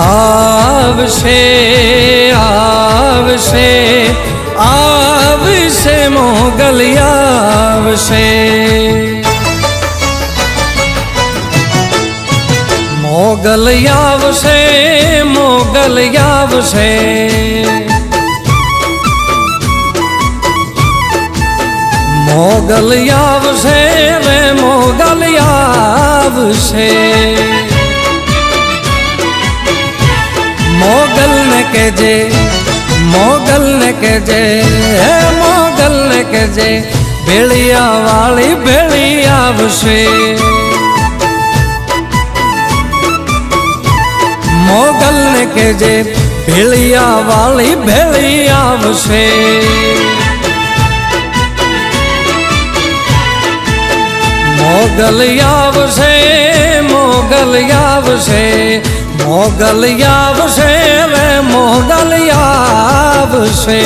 આવશે આવશે આવશે મોગલિયા આવશે મોગલિયા આવશે મોગલિયા આવશે મોગલિયા આવશે રે મોગલિયા આવશે મોગલ ને કહેજે મોગલ ને કહેજે હે મોગલ ને કહેજે ભેળિયા વાળી ભેળી આવશે મોગલ ને કહેજે ભેળિયા વાળી ભેળી આવશે મોગલિયા આવશે મોગલિયા આવશે મોગલિયા આવશે રે મોગલિયા આવશે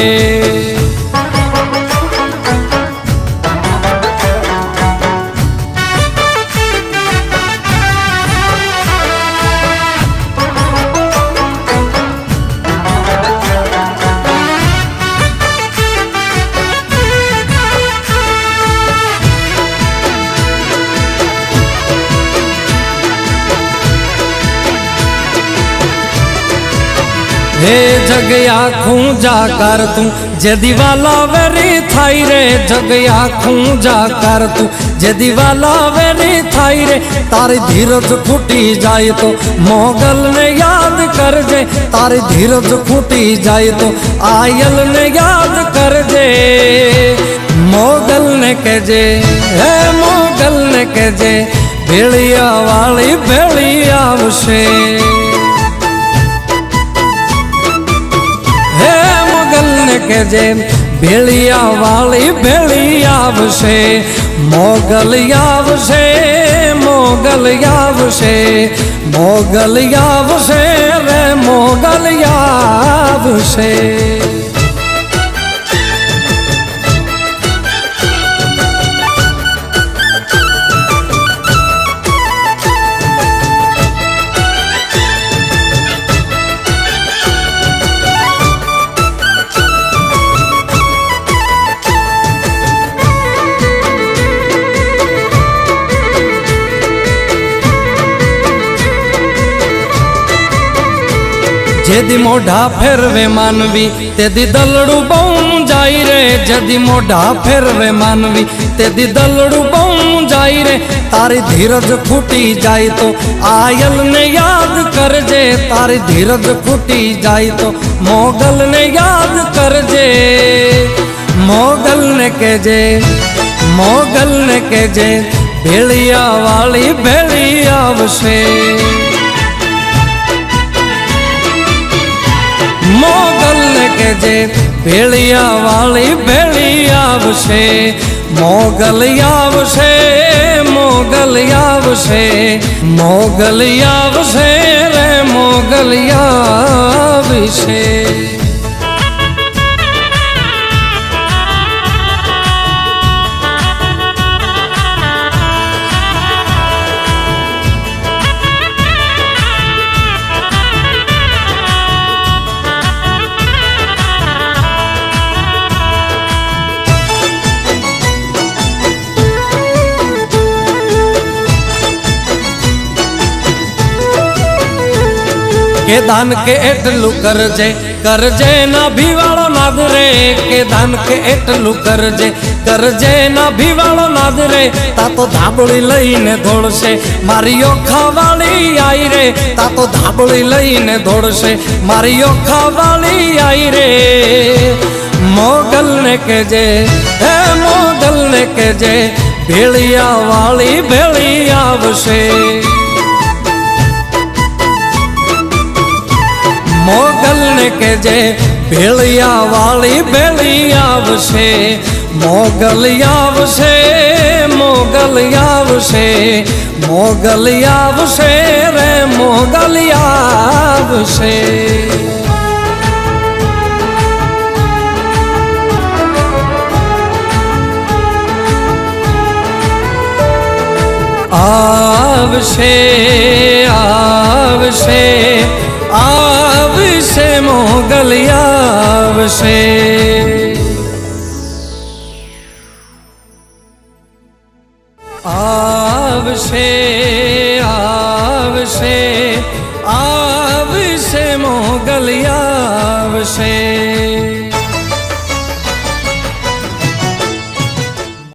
हे जगया खूंजा कर तू जे दीवाला वेरी थाई रे जगया खूंजा कर तू जे दीवाला वेरी थाई रे तारी धीरज फूटी जाए तो मोगल ने याद कर जे तारी धीरज फूटी जाए तो आयल ने याद कर जे मोगल ने कहे हे मोगल ने कहे भेड़िया वाली भेड़ी आवशे कहे भेड़िया वाली भेड़ी आवशे मोगलिया आवशे मोगलिया आवशे मोगलिया आवशे रे मोगलिया आवशे जेदी मोढ़ा फेरवे मानवी तेदी दलड़ू बहू जाई रे जदी मोढ़ा फेरवे मानवी तेदी दलड़ू बहू जाई रे तारी धीरज फूटी जाए तो आयल ने याद कर जे तारी धीरज फूटी जाए तो मोगल ने याद कर जे मोगल ने कहे मोगल ने कहे भेड़िया वाली भेड़ी आवशे मोगल ने कहे भेड़िया वाली भेड़ी आवशे मोगलिया आवशे मोगलिया आवशे मोगलिया आवशे रे मोगलिया आवशे के दान के एटलू करजे ना भीवाड़ो नाद रे के दान के एटलू करजे ना भीवाड़ो नाद रे ता तो धाबड़ी लईने दौड़शे मारी ओखा वाली आई रे ता तो धाबड़ी लईने दौड़शे मारी ओखा वाली आई रे मोगल ने कहे हे मोगल ने कहे भेड़िया वाली भेड़ी आवशे मोगल ने कहे भेड़िया वाली भेड़ी आवशे मोगलिया आवशे मोगलिया आवशे मोगलिया आवशे रे मोगलिया आवशे आवशे आवशे મોગલિયાવશે. આવશે આવશે આવશે મોગલિયાવશે.